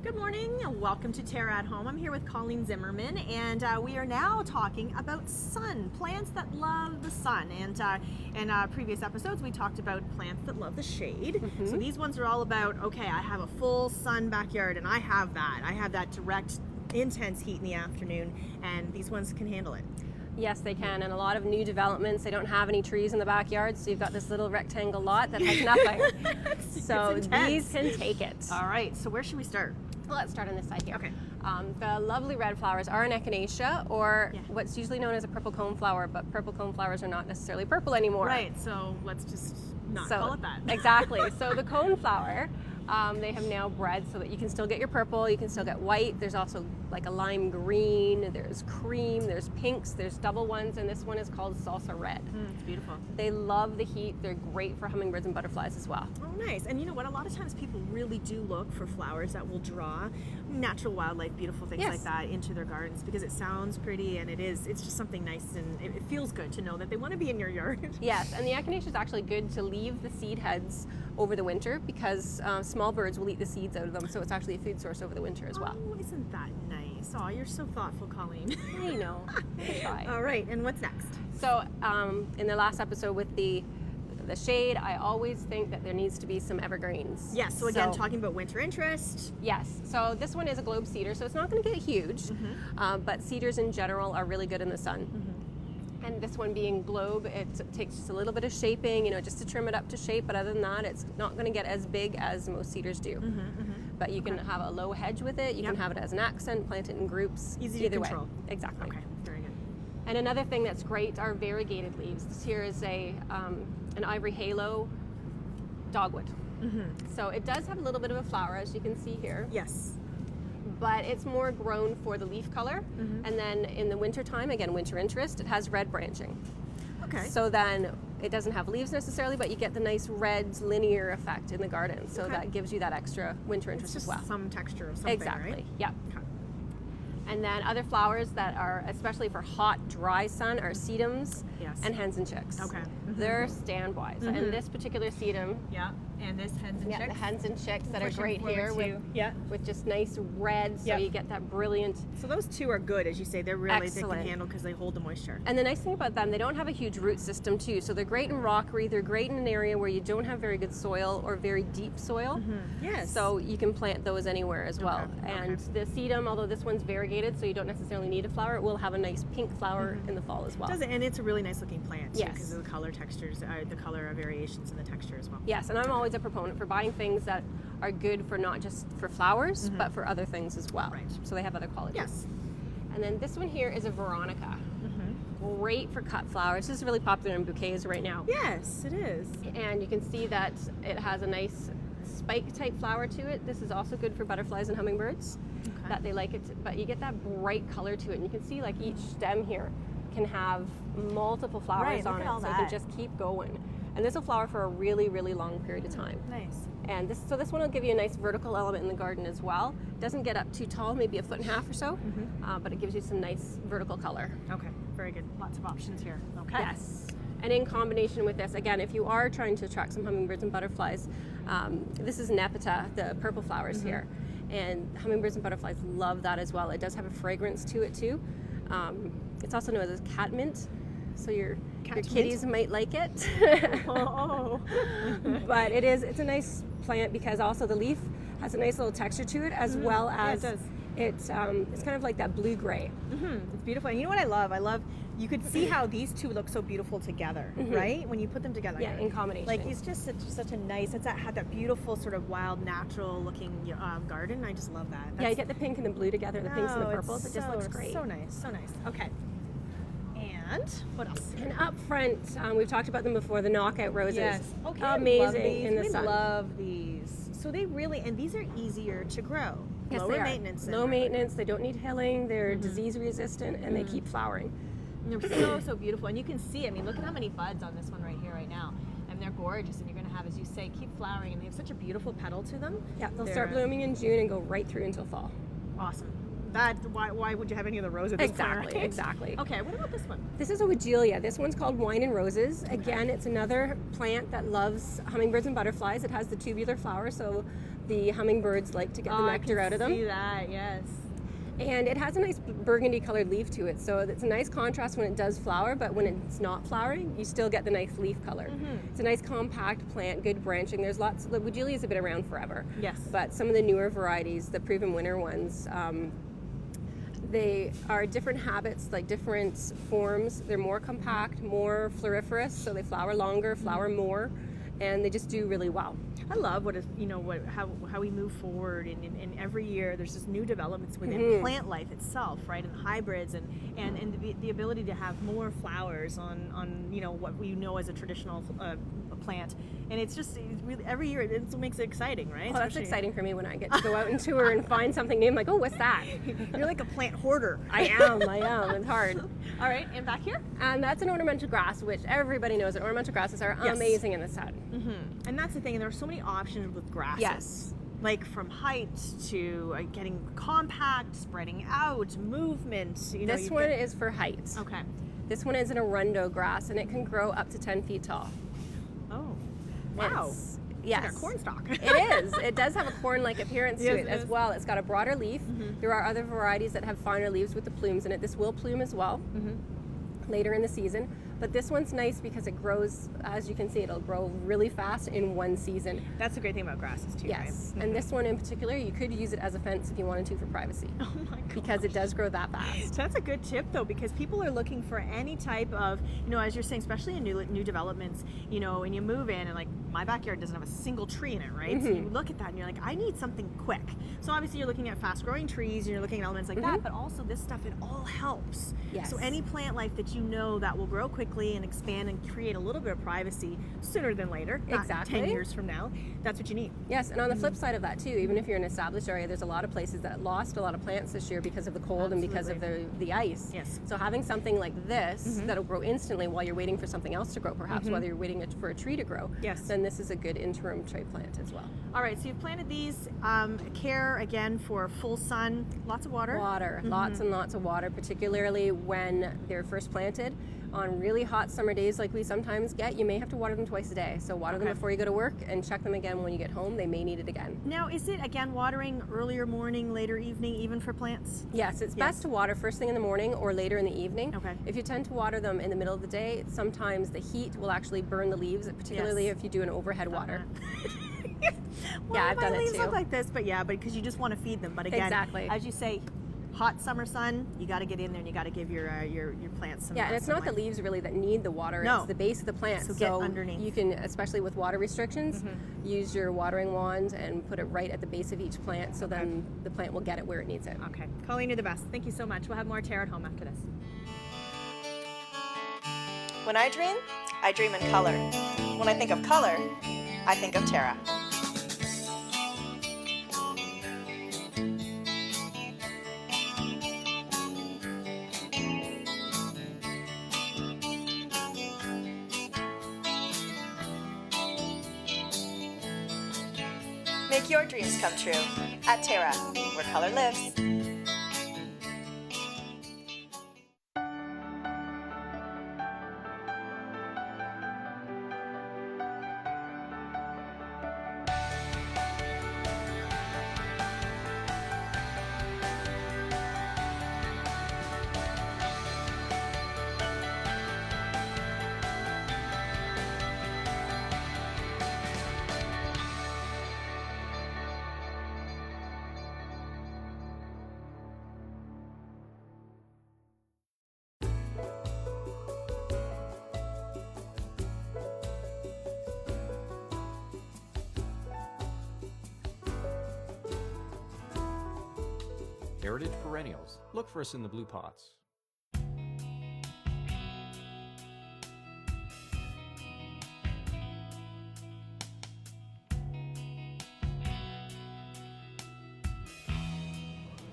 Good morning and welcome to TERRA at Home. I'm here with Colleen Zimmerman and we are now talking about sun, plants that love the sun. And in previous episodes we talked about plants that love the shade. So these ones are all about, okay, I have a full sun backyard and I have that direct intense heat in the afternoon, and these ones can handle it. Yes, they can, and a lot of new developments, they don't have any trees in the backyard, so you've got this little rectangle lot that has nothing. So these can take it. All right, so where should we start? Well, let's start on this side here. Okay. The lovely red flowers are an echinacea, or what's usually known as a purple coneflower, but purple coneflowers are not necessarily purple anymore. Right, so let's just not call it that. Exactly. So the coneflower, they have now bred so that you can still get your purple, you can still get white. There's also like a lime green, there's cream, there's pinks, there's double ones, and this one is called salsa red. It's beautiful. They love the heat. They're great for hummingbirds and butterflies as well. Oh, nice. And you know what? A lot of times people really do look for flowers that will draw natural wildlife, beautiful things like that into their gardens because it sounds pretty and it's just something nice, and it feels good to know that they want to be in your yard. Yes, and the echinacea is actually good to leave the seed heads over the winter because small birds will eat the seeds out of them, so it's actually a food source over the winter as well. Oh, isn't that nice? Oh, you're so thoughtful, Colleen. I know. I try. All right, and what's next? So in the last episode with the shade, I always think that there needs to be some evergreens. Yes, so again, talking about winter interest. Yes, so this one is a globe cedar, so it's not going to get huge, but cedars in general are really good in the sun. And this one being globe, it takes just a little bit of shaping, just to trim it up to shape, but other than that, it's not going to get as big as most cedars do. But you can have a low hedge with it, you can have it as an accent, plant it in groups. Easy to control. Way. Exactly. Okay, very good. And another thing that's great are variegated leaves. This here is an ivory halo dogwood. So it does have a little bit of a flower, as you can see here. Yes. But it's more grown for the leaf color. And then in the winter time, again, winter interest, it has red branching. Okay. So then it doesn't have leaves necessarily, but you get the nice red linear effect in the garden. So that gives you that extra winter interest as well. Some texture of something, exactly. Right? Yeah. Okay. And then other flowers that are, especially for hot, dry sun, are sedums and hens and chicks. Okay. They're standbys. And this particular sedum, and this hens and chicks. the hens and chicks that are great here with just nice red, so you get that brilliant. So those two are good, as you say. They're really, they Excellent. can handle because they hold the moisture. And the nice thing about them, they don't have a huge root system too. So they're great in rockery. They're great in an area where you don't have very good soil or very deep soil. Yes. So you can plant those anywhere as well. And the sedum, although this one's variegated, so you don't necessarily need a flower, it will have a nice pink flower in the fall as well. Does it? And it's a really nice looking plant too, Yes. because of the color textures, the color variations in the texture as well. Yes, and I'm always a proponent for buying things that are good for not just for flowers, but for other things as well. Right. So they have other qualities. Yes. And then this one here is a Veronica. Great for cut flowers. This is really popular in bouquets right now. Yes, it is. And you can see that it has a nice spike type flower to it. This is also good for butterflies and hummingbirds, that they like it, but you get that bright color to it. And you can see like each stem here can have multiple flowers on it, so it can just keep going. And this will flower for a really, really long period of time. Nice. And this one will give you a nice vertical element in the garden as well. It doesn't get up too tall, maybe 1.5 feet or so, but it gives you some nice vertical color. Okay, very good. Lots of options here. Okay. Yes. And in combination with this, again, if you are trying to attract some hummingbirds and butterflies, this is Nepeta, the purple flowers here. And hummingbirds and butterflies love that as well. It does have a fragrance to it too. It's also known as catmint, so your kitties might like it. But it's a nice plant because also the leaf has a nice little texture to it, as well as it does. It's kind of like that blue-gray. It's beautiful. And you know what I love? You could see how these two look so beautiful together, right? When you put them together. Yeah, in combination. Like it's just such a nice, had that beautiful sort of wild, natural looking garden. I just love that. You get the pink and the blue together, the pinks and the purples. It just looks great. So nice, so nice. Okay. And what else? And up front, we've talked about them before, the knockout roses. Yes. Okay. Amazing in the sun. We love these. So they really, and these are easier to grow. Yes, Lower they are. maintenance. Low maintenance. They don't need hilling. They're disease resistant, and they keep flowering. And they're so beautiful, and you can see. I mean, look at how many buds on this one right here, right now. And they're gorgeous, and you're going to have, as you say, keep flowering, and they have such a beautiful petal to them. Yeah, they'll start blooming in June and go right through until fall. Awesome. why would you have any of the rose at this point, right? Exactly. Okay, what about this one? This is a Weigela. This one's called Wine and Roses. Again, it's another plant that loves hummingbirds and butterflies. It has the tubular flower, so the hummingbirds like to get the nectar out of them. I can see that, yes. And it has a nice burgundy colored leaf to it, so it's a nice contrast when it does flower, but when it's not flowering, you still get the nice leaf color. It's a nice compact plant, good branching. There's lots, the Weigela has been around forever. Yes. But some of the newer varieties, the proven winner ones, they are different habits, like different forms. They're more compact, more floriferous, so they flower longer, flower more, and they just do really well. I love how we move forward, and every year there's just new developments within plant life itself, right? And hybrids and the ability to have more flowers on what we know as a traditional plant, and it's really, every year it makes it exciting, right? Oh, that's exciting for me when I get to go out and tour and find something new. I'm like, oh, what's that? You're like a plant hoarder. I am. It's hard. All right, and back here? And that's an ornamental grass, which everybody knows that ornamental grasses are amazing in the sun. And that's the thing, and there are so many options with grasses. Yes. Like from height to getting compact, spreading out, movement. This one is for height. Okay. This one is an arundo grass, and it can grow up to 10 feet tall. Oh, wow. Yes. It's like a corn stalk. It is. It does have a corn-like appearance to it as is. well. It's got a broader leaf. There are other varieties that have finer leaves with the plumes in it. This will plume as well later in the season. But this one's nice because it grows, as you can see, it'll grow really fast in one season. That's the great thing about grasses too, yes. right? And this one in particular, you could use it as a fence if you wanted to for privacy. Oh my god. Because it does grow that fast. That's a good tip though, because people are looking for any type of, as you're saying, especially in new developments, and you move in and like my backyard doesn't have a single tree in it, right? So you look at that and you're like, I need something quick. So obviously you're looking at fast growing trees and you're looking at elements like that, but also this stuff, it all helps. Yes. So any plant life that that will grow quickly and expand and create a little bit of privacy sooner than later, not Exactly. 10 years from now, that's what you need. Yes, and on the flip side of that too, even if you're in an established area, there's a lot of places that lost a lot of plants this year because of the cold and because of the ice. Yes. So having something like this that'll grow instantly while you're waiting for something else to grow, perhaps while you're waiting for a tree to grow, then this is a good interim tray plant as well. All right, so you've planted these. Care again for full sun, lots of water. Lots and lots of water, particularly when they're first planted. On really hot summer days like we sometimes get, you may have to water them twice a day. So water them before you go to work and check them again when you get home. They may need it again. Now, is it again watering earlier morning, later evening, even for plants? Yes, it's best to water first thing in the morning or later in the evening. Okay. If you tend to water them in the middle of the day, sometimes the heat will actually burn the leaves, particularly if you do an overhead water. Well, I've done it my leaves too. look like this, but because you just want to feed them. But again, as you say, hot summer sun, you got to get in there and you got to give your plants some. Yeah, and it's not the leaves really that need the water; it's the base of the plant. So get underneath. You can, especially with water restrictions, use your watering wand and put it right at the base of each plant, so then the plant will get it where it needs it. Okay, Colleen, you're the best. Thank you so much. We'll have more Terra at home after this. When I dream in color. When I think of color, I think of Terra. Make your dreams come true at Terra, where color lives. Heritage perennials. Look for us in the blue pots.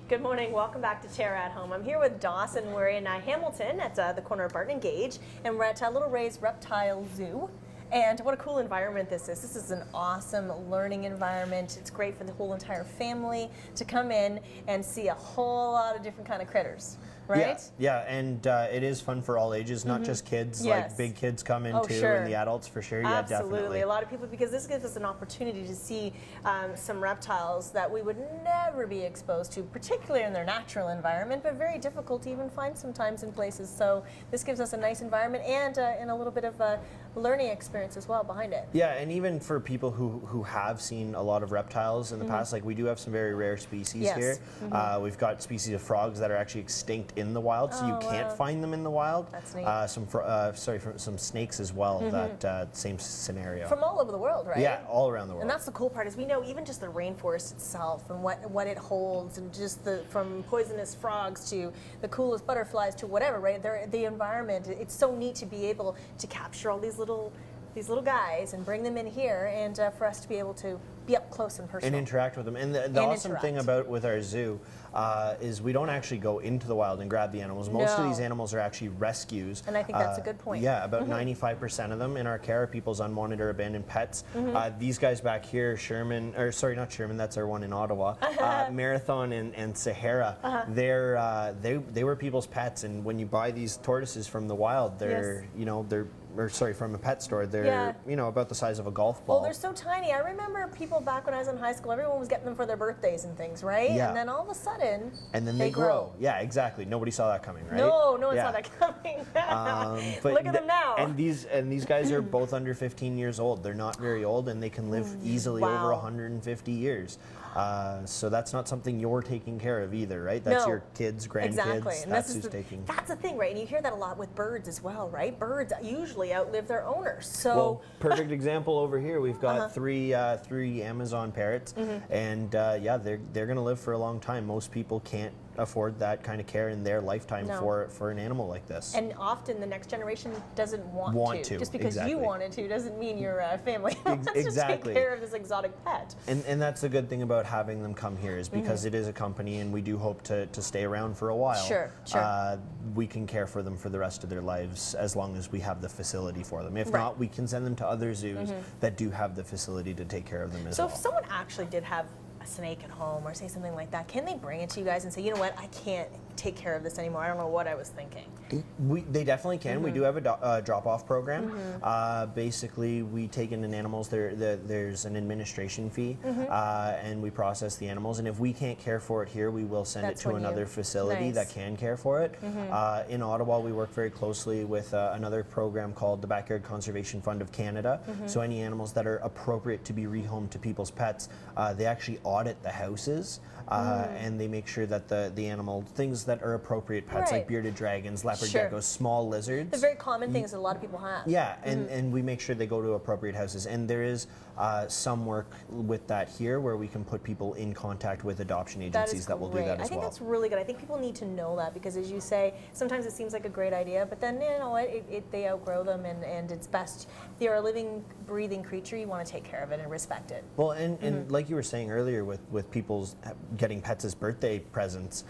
Good morning, welcome back to Terra at Home. I'm here with Dawson. We're in Hamilton at the corner of Barton and Gage, and we're at Little Ray's Reptile Zoo. And what a cool environment this is. This is an awesome learning environment. It's great for the whole entire family to come in and see a whole lot of different kind of critters. Right? Yeah, and it is fun for all ages, not just kids. Yes. Like big kids come in too, sure. and the adults for sure. Absolutely. Yeah, definitely. A lot of people, because this gives us an opportunity to see some reptiles that we would never be exposed to, particularly in their natural environment, but very difficult to even find sometimes in places. So this gives us a nice environment and a little bit of a learning experience as well behind it. Yeah, and even for people who have seen a lot of reptiles in the past, like we do have some very rare species here. We've got species of frogs that are actually extinct in the wild, so you can't find them in the wild. That's neat. Some snakes as well. That same scenario. From all over the world, right? Yeah, all around the world. And that's the cool part, is we know even just the rainforest itself and what it holds, and just from poisonous frogs to the coolest butterflies to whatever, right? The environment. It's so neat to be able to capture all these little guys and bring them in here, and for us to be able to be up close and personal. And interact with them. And the awesome thing about with our zoo is we don't actually go into the wild and grab the animals. Most of these animals are actually rescues. And I think that's a good point. Yeah, about 95% of them in our care are people's unwanted or abandoned pets. These guys back here, not Sherman, that's our one in Ottawa, Marathon and Sahara, they were people's pets. And when you buy these tortoises from the wild, from a pet store, they're about the size of a golf ball. Oh, they're so tiny. I remember people back when I was in high school, everyone was getting them for their birthdays and things, right? Yeah. And then all of a sudden, and then they grow. Yeah, exactly. Nobody saw that coming, right? No one saw that coming. Look at them now. And these guys are both under 15 years old. They're not very old, and they can live easily over 150 years. So that's not something you're taking care of either, right? That's your kids, grandkids. Exactly. And that's who's taking. That's the thing, right? And you hear that a lot with birds as well, right? Birds usually outlive their owners. So well, perfect example over here. We've got three Amazon parrots, and they're going to live for a long time. Most people can't afford that kind of care in their lifetime for an animal like this. And often the next generation doesn't want to. Just because you wanted to doesn't mean your family wants to take care of this exotic pet. And that's the good thing about having them come here, is because it is a company, and we do hope to stay around for a while. Sure. We can care for them for the rest of their lives as long as we have the facility for them. If not, we can send them to other zoos that do have the facility to take care of them as well. So if someone actually did have a snake at home or say something like that, can they bring it to you guys and say, you know what, I can't take care of this anymore, I don't know what I was thinking? They definitely can. We do have a drop-off program. Basically, we take in the animals. There's an administration fee, and we process the animals. And if we can't care for it here, we will send it to another facility that can care for it. In Ottawa, we work very closely with another program called the Backyard Conservation Fund of Canada. So any animals that are appropriate to be rehomed to people's pets, they actually audit the houses. And they make sure that the animal, things that are appropriate pets, like bearded dragons, leopard geckos, small lizards. The very common things that a lot of people have. Yeah, and we make sure they go to appropriate houses. And there is some work with that here where we can put people in contact with adoption agencies that will do that as well. I think that's really good. I think people need to know that, because as you say, sometimes it seems like a great idea, but then they outgrow them, and it's best. If you're a living, breathing creature, you want to take care of it and respect it. Well, and like you were saying earlier with people's getting pets as birthday presents,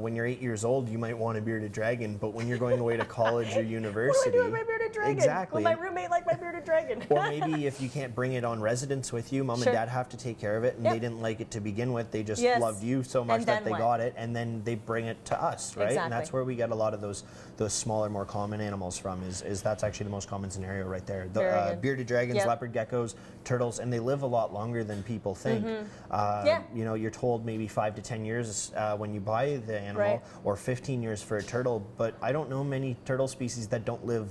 when you're 8 years old, you might want a bearded dragon, but when you're going away to college or university, what do I do with my bearded dragon? Exactly. Will my roommate like my bearded dragon? Or maybe if you can't bring it on residence with you, mom and dad have to take care of it, and they didn't like it to begin with. They just loved you so much that they got it, and then they bring it to us, right? Exactly. And that's where we get a lot of those smaller, more common animals from. Is that's actually the most common scenario right there. The bearded dragons, leopard geckos, turtles, and they live a lot longer than people think. You're told maybe 5 to 10 years when you buy the animal, or 15 years for a turtle, but I don't know many turtle species that don't live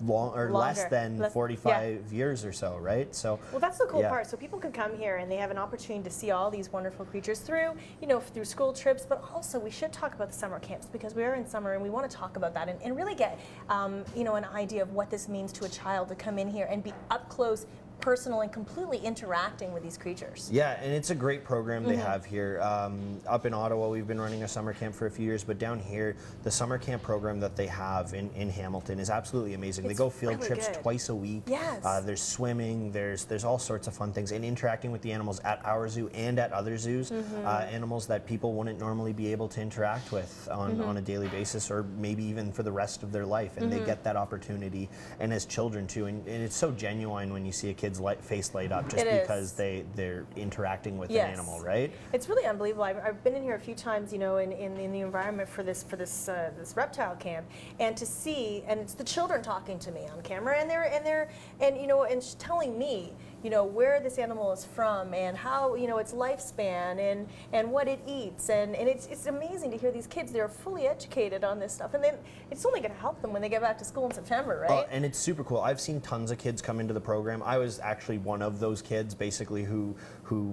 less than 45 years or so, right? So well, that's the cool part. So people can come here and they have an opportunity to see all these wonderful creatures through school trips, but also we should talk about the summer camps, because we are in summer and we want to talk about that and really get an idea of what this means to a child to come in here and be up close, personal and completely interacting with these creatures. Yeah, and it's a great program they have here. Up in Ottawa, we've been running a summer camp for a few years, but down here, the summer camp program that they have in Hamilton is absolutely amazing. They go field trips twice a week. Yes. There's swimming, there's all sorts of fun things, and interacting with the animals at our zoo and at other zoos, animals that people wouldn't normally be able to interact with on a daily basis, or maybe even for the rest of their life, and they get that opportunity, and as children too, and it's so genuine when you see a kid's face light up just because they're interacting with an animal, right? It's really unbelievable. I've been in here a few times, you know, in the environment for this reptile camp, and to see, and it's the children talking to me on camera, and you know, and telling me, you know, where this animal is from and how, you know, its lifespan and what it eats, and it's amazing to hear these kids. They're fully educated on this stuff, and then it's only going to help them when they get back to school in September, right? And it's super cool. I've seen tons of kids come into the program. I was actually one of those kids, basically, who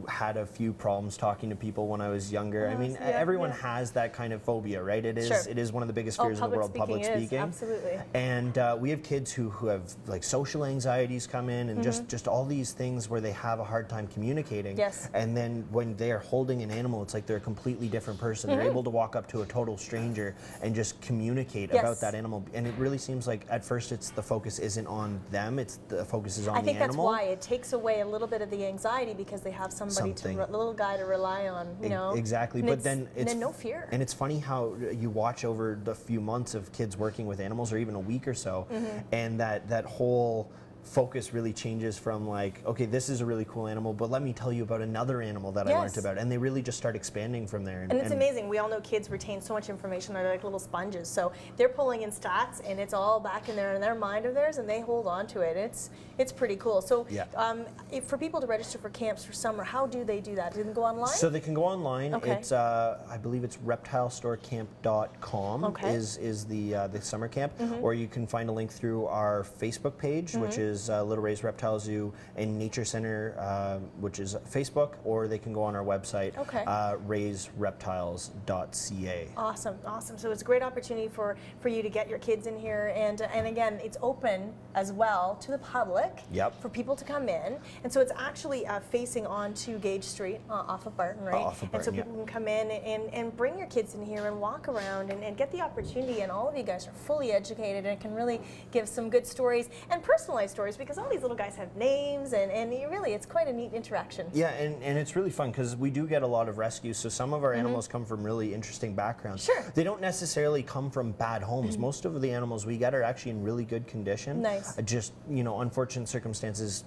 had a few problems talking to people when I was younger. I mean, everyone has that kind of phobia, right? It is one of the biggest fears in the world, public speaking. Absolutely. And we have kids who have like social anxieties come in, and just all these things where they have a hard time communicating. Yes. And then when they're holding an animal, it's like they're a completely different person. They're able to walk up to a total stranger and just communicate about that animal. And it really seems like at first the focus isn't on them, the focus is on the animal. I think that's why it takes away a little bit of the anxiety, because they have somebody a little guy to rely on, you know. Exactly. And but then it's no fear. And it's funny how you watch over the few months of kids working with animals, or even a week or so, and that whole focus really changes from like, okay, this is a really cool animal, but let me tell you about another animal that I learned about. And they really just start expanding from there. And it's amazing. We all know kids retain so much information. They're like little sponges. So they're pulling in stats, and it's all back in their mind of theirs, and they hold on to it. It's pretty cool. So for people to register for camps for summer, how do they do that? Do they go online? So they can go online. It's I believe it's reptilestorecamp.com is the summer camp, or you can find a link through our Facebook page, which is Little Ray's Reptile Zoo and Nature Center, which is Facebook, or they can go on our website, raysreptiles.ca. Awesome. So it's a great opportunity for you to get your kids in here, and again, it's open as well to the public for people to come in, and so it's actually facing onto Gage Street off of Barton, right? Off of Barton, and so people can come in and bring your kids in here and walk around and get the opportunity, and all of you guys are fully educated and can really give some good stories and personalized stories, because all these little guys have names, and really it's quite a neat interaction. Yeah, and it's really fun because we do get a lot of rescues, so some of our animals come from really interesting backgrounds. Sure. They don't necessarily come from bad homes. Most of the animals we get are actually in really good condition. Nice. Just, you know, unfortunate circumstances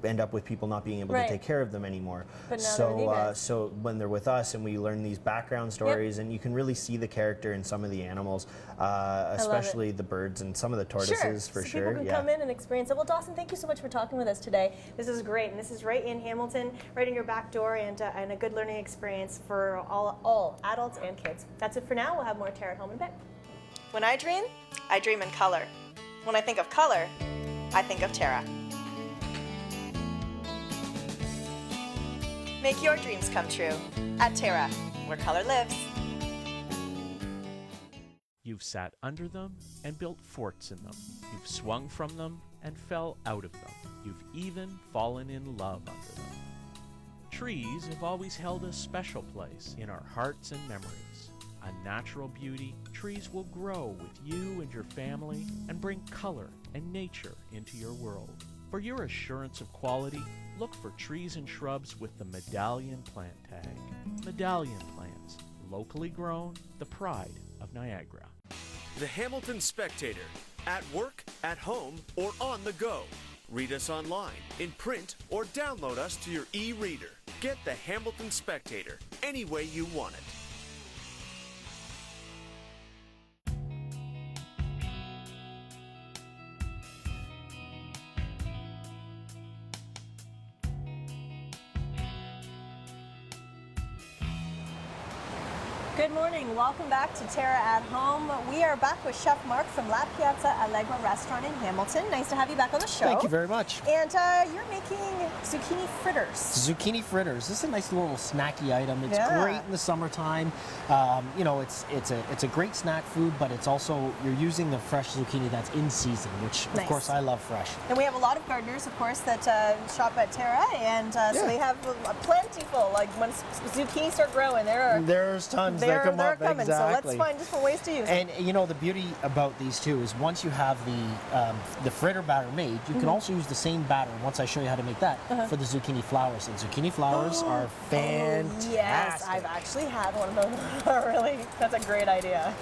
end up with people not being able to take care of them anymore. But now so when they're with us and we learn these background stories, and you can really see the character in some of the animals, especially the birds and some of the tortoises, for sure. People can come in and experience it. Well, Dawson, thank you so much for talking with us today. This is great, and this is right in Hamilton, right in your back door, and a good learning experience for all adults and kids. That's it for now. We'll have more Terra at home in a bit. When I dream in color. When I think of color, I think of Terra. Make your dreams come true at Terra, where color lives. You've sat under them and built forts in them. You've swung from them and fell out of them. You've even fallen in love under them. Trees have always held a special place in our hearts and memories. A natural beauty, trees will grow with you and your family and bring color and nature into your world. For your assurance of quality, look for trees and shrubs with the Medallion plant tag. Medallion plants, locally grown, the pride of Niagara. The Hamilton Spectator. At work, at home, or on the go. Read us online, in print, or download us to your e-reader. Get the Hamilton Spectator any way you want it. Good morning. Welcome back to Terra at Home. We are back with Chef Mark from La Piazza Allegra restaurant in Hamilton. Nice to have you back on the show. Thank you very much. And you're making zucchini fritters. Zucchini fritters. This is a nice little snacky item. It's great in the summertime. You know, it's a great snack food, but it's also, you're using the fresh zucchini that's in season, which of course I love fresh. And we have a lot of gardeners, of course, that shop at Terra, and so they have plentiful. Like when zucchini start growing, there's tons that come they're up. coming. Exactly. So let's find different ways to use them. And you know, the beauty about these two is once you have the fritter batter made, you can also use the same batter. Once I show you how to make that for the zucchini flowers, and zucchini flowers are fantastic. Yes, I've actually had one of those. Really, that's a great idea.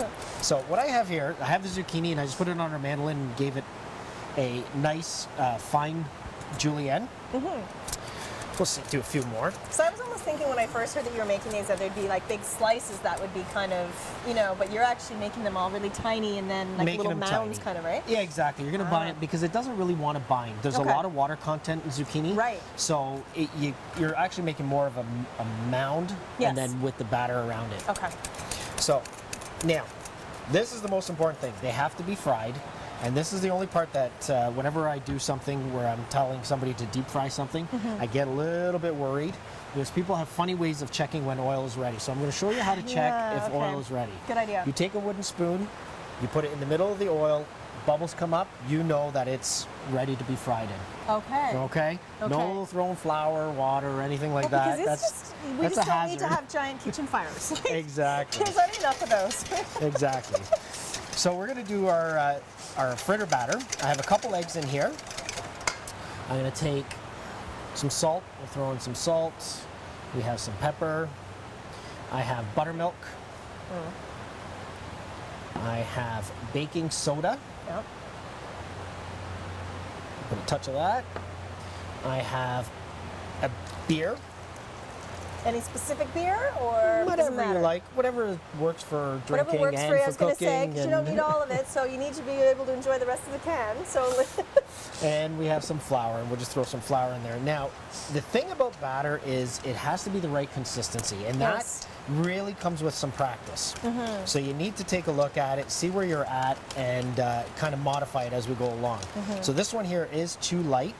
So what I have here, I have the zucchini, and I just put it on our mandolin and gave it a nice fine julienne. We'll do a few more. So I was almost thinking when I first heard that you were making these that there'd be like big slices that would be kind of, you know, but you're actually making them all really tiny and then like Making little them mounds tiny. kind of, right? Yeah, exactly. You're going to bind it because it doesn't really want to bind. There's a lot of water content in zucchini. Right. So you're actually making more of a mound and then with the batter around it. Okay. So now, this is the most important thing. They have to be fried. And this is the only part that whenever I do something where I'm telling somebody to deep fry something, I get a little bit worried because people have funny ways of checking when oil is ready. So I'm going to show you how to check if oil is ready. Good idea. You take a wooden spoon, you put it in the middle of the oil, bubbles come up, you know that it's ready to be fried in. Okay. Okay? No throwing flour, water, or anything like that. Because we that's just a don't hazard. need to have giant kitchen fires. Exactly. There's not enough of those. Exactly. So we're going to do our fritter batter. I have a couple eggs in here. I'm going to take some salt. We'll throw in some salt. We have some pepper. I have buttermilk. I have baking soda. Yep. Put a touch of that. I have a beer. Any specific beer or Whatever you like, whatever works for drinking whatever works and for you. I for was going to say, cooking. 'cause you don't need all of it, so you need to be able to enjoy the rest of the can. So. And we have some flour, and we'll just throw some flour in there. Now, the thing about batter is it has to be the right consistency, and that really comes with some practice. So you need to take a look at it, see where you're at, and kind of modify it as we go along. So this one here is too light,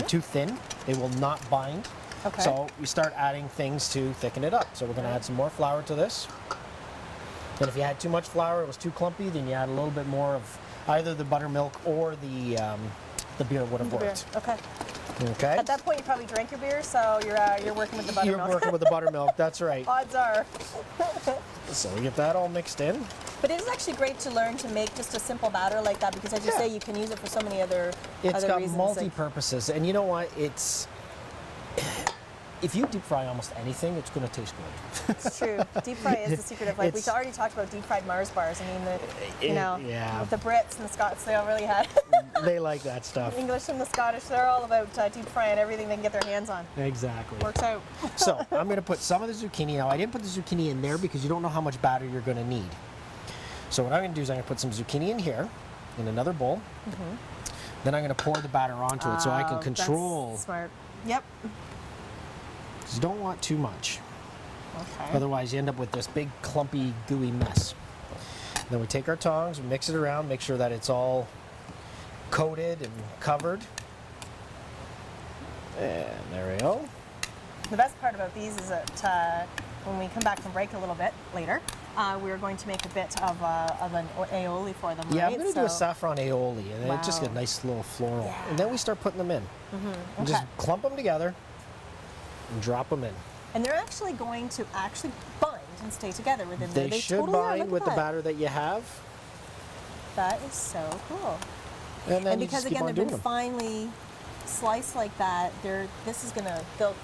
too thin. It will not bind. Okay. So we start adding things to thicken it up. So we're going to add some more flour to this. And if you had too much flour, it was too clumpy, then you add a little bit more of either the buttermilk or the beer would have worked. Okay. Okay. At that point, you probably drank your beer, so you're working with the buttermilk. You're working with the buttermilk. That's right. Odds are. So we get that all mixed in. But it is actually great to learn to make just a simple batter like that because, as you say, you can use it for so many other It's got reasons. multi-purposes, and you know what? If you deep fry almost anything, it's going to taste good. It's true. Deep fry is the secret of life. We already talked about deep fried Mars bars. I mean, with the Brits and the Scots, they all really had. They like that stuff. The English and the Scottish, they're all about deep frying everything they can get their hands on. Exactly. Works out. So I'm going to put some of the zucchini. Now I didn't put the zucchini in there because you don't know how much batter you're going to need. So what I'm going to do is I'm going to put some zucchini in here, in another bowl. Then I'm going to pour the batter onto it so I can control. That's smart. Yep. You don't want too much. Okay. Otherwise you end up with this big clumpy gooey mess. Then we take our tongs, we mix it around, make sure that it's all coated and covered. And there we go. The best part about these is that when we come back from break a little bit later, we're going to make a bit of an aioli for them, Yeah, right? I'm going to do a saffron aioli, and it just get a nice little floral. Yeah. And then we start putting them in. And just clump them together and drop them in. And they're actually going to bind and stay together within there. They should totally are. bind Look with at the that. batter that you have. That is so cool. And then And you because just keep again, on they've doing been them. finely sliced like that, they'll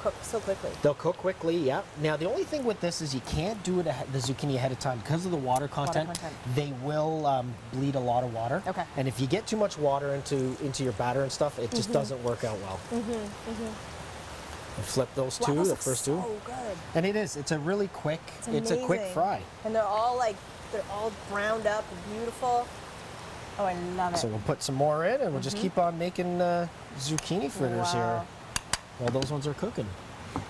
cook so quickly. They'll cook quickly, yeah. Now the only thing with this is you can't do it the zucchini ahead of time because of the water content. They will bleed a lot of water. Okay. And if you get too much water into your batter and stuff, it just doesn't work out well. And flip those two, Wow, those the look first two. so good. And it is. It's a really quick. It's a quick amazing. fry. And they're all browned up and beautiful. Oh, I love it. So we'll put some more in, and we'll just keep on making zucchini fritters here Wow. while those ones are cooking.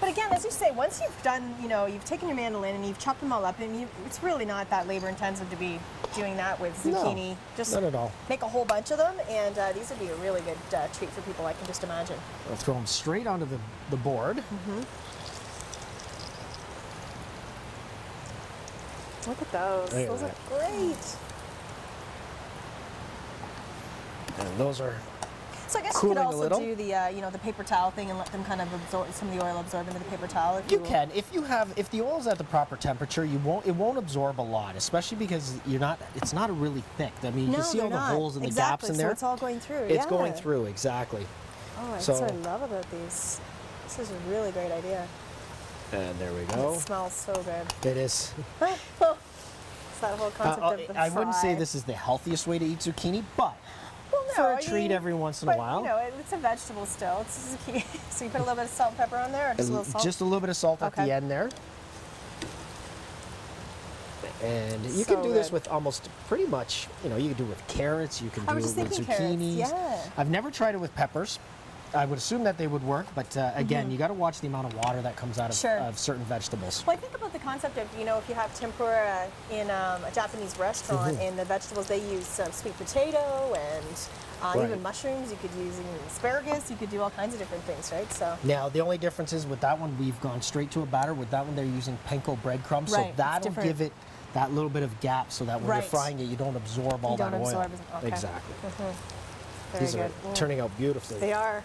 But again, as you say, once you've done, you've taken your mandolin and you've chopped them all up, and it's really not that labor intensive to be doing that with zucchini. No, just not at all. make a whole bunch of them, and these would be a really good treat for people, I can just imagine. I'll throw them straight onto the board. Look at those. Look at Those that. are great. And those are So I guess you cooling could a also little. do the the paper towel thing and let them kind of absorb some of the oil absorb into the paper towel. If You can, if the oil is at the proper temperature, it won't absorb a lot, especially because it's not really thick. I mean, you can see all the holes and the gaps in there. So it's all going through. It's going through, exactly. Oh, that's So- what I love about these. This is a really great idea. And there we It go. smells so good. It is. It's that whole concept of the I wouldn't say fry. this is the healthiest way to eat zucchini, but Well, no, for a I treat mean, every once in a but, while. It's a vegetable still. It's zucchini. So you put a little bit of salt and pepper on there, or just a little salt? Just a little bit of salt at Okay. the end there. And you So can do this good. with almost pretty much, you can do it with carrots, you can I do was it just with thinking zucchinis. carrots, yeah. I've never tried it with peppers. I would assume that they would work, but again, you got to watch the amount of water that comes out of, Sure. of certain vegetables. Well, I think about the concept of, if you have tempura in a Japanese restaurant, Mm-hmm. and the vegetables, they use sweet potato and even Right. mushrooms. You could use even asparagus. You could do all kinds of different things, right? So. Now, the only difference is with that one, we've gone straight to a batter. With that one, they're using panko breadcrumbs, Right, so it's that'll different. give it that little bit of gap so that when Right. you're frying it, you don't absorb all You don't that oil. absorb okay. Exactly. Very These good. are turning out beautifully. They are.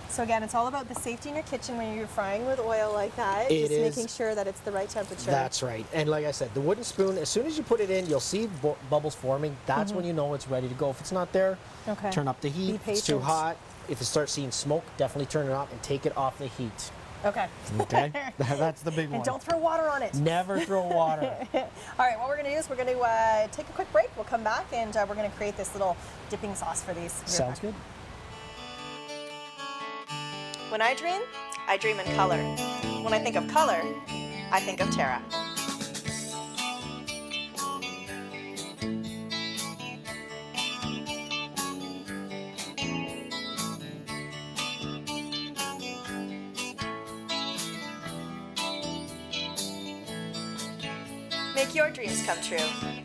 So again, it's all about the safety in your kitchen when you're frying with oil like that. It just is. making sure that it's the right temperature. That's right. And like I said, the wooden spoon, as soon as you put it in, you'll see bubbles forming. That's when you know it's ready to go. If it's not there, Okay. turn up the heat. Be If it's too patient. hot, if you start seeing smoke, definitely turn it off and take it off the heat. Okay. Okay? That's the big one. And don't throw water on it. Never throw water. All right, what we're going to do is we're going to take a quick break. We'll come back and we're going to create this little dipping sauce for these. Sounds good. When I dream in color. When I think of color, I think of Terra. Make your dreams come true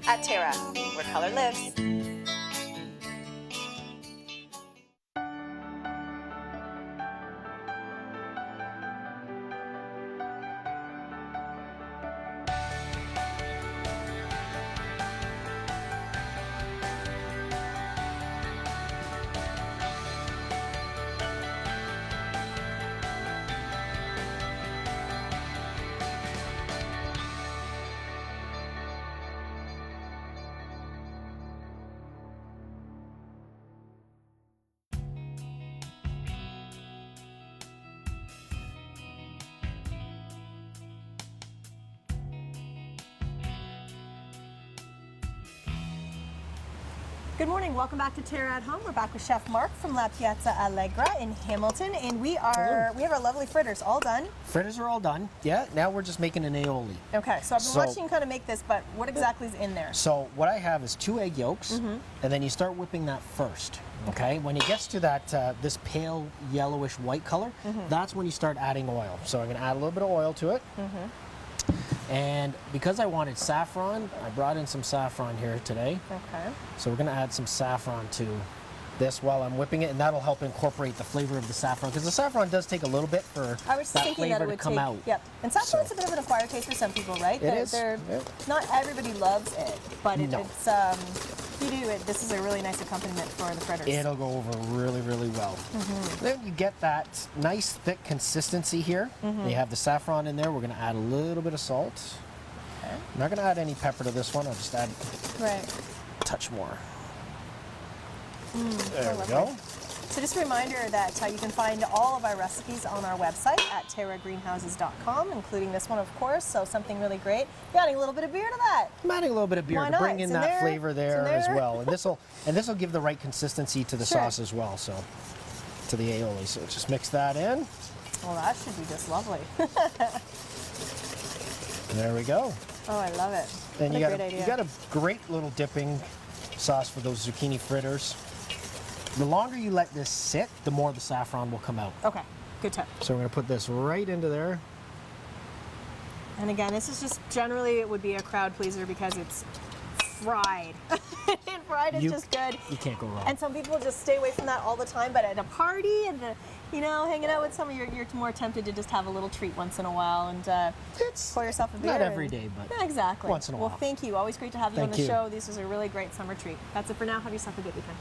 at Terra, where color lives. Good morning, welcome back to Terra at Home. We're back with Chef Mark from La Piazza Allegra in Hamilton, and we have our lovely fritters all done. Fritters are all done. Yeah, now we're just making an aioli. Okay, so I've been So- watching you kind of make this, but what exactly is in there? So what I have is 2 egg yolks, and then you start whipping that first. Okay, when it gets to that this pale yellowish white color, that's when you start adding oil. So I'm going to add a little bit of oil to it. And because I wanted saffron, I brought in some saffron here today. Okay. So we're going to add some saffron to this while I'm whipping it, and that'll help incorporate the flavor of the saffron, because the saffron does take a little bit for I was that thinking flavor that it to would come take, out. Yep. And saffron's So- a bit of an acquired taste for some people, right? It is, They're, yep. Not everybody loves it, but No. it's you do it. This is a really nice accompaniment for the fritters. It'll go over really, really well. Then you get that nice thick consistency here. You have the saffron in there. We're going to add a little bit of salt. Okay. I'm not going to add any pepper to this one. I'll just add Right. a touch more. so There we lovely. go. So just a reminder that you can find all of our recipes on our website at terragreenhouses.com, including this one, of course. So something really great. You're adding a little bit of beer to that. I'm adding a little bit of beer Why to not? bring It's in in that there. flavor It's in there as there. well. And this will give the right consistency to the Sure. sauce as well. So to the aioli. So just mix that in. Well, that should be just lovely. There we go. Oh, I love it. Then What you a got great idea. you got a great little dipping sauce for those zucchini fritters. The longer you let this sit, the more the saffron will come out. Okay. good tip. So we're going to put this right into there. And again, this is just generally it would be a crowd pleaser because it's fried. And fried is just good. You can't go wrong. And some people just stay away from that all the time, but at a party and hanging out with someone, you're more tempted to just have a little treat once in a while and pour yourself a beer. Not every day, but yeah, exactly. once in a while. Well, thank you. Always great to have you on Thank the you. show. This was a really great summer treat. That's it for now. Have yourself a good weekend.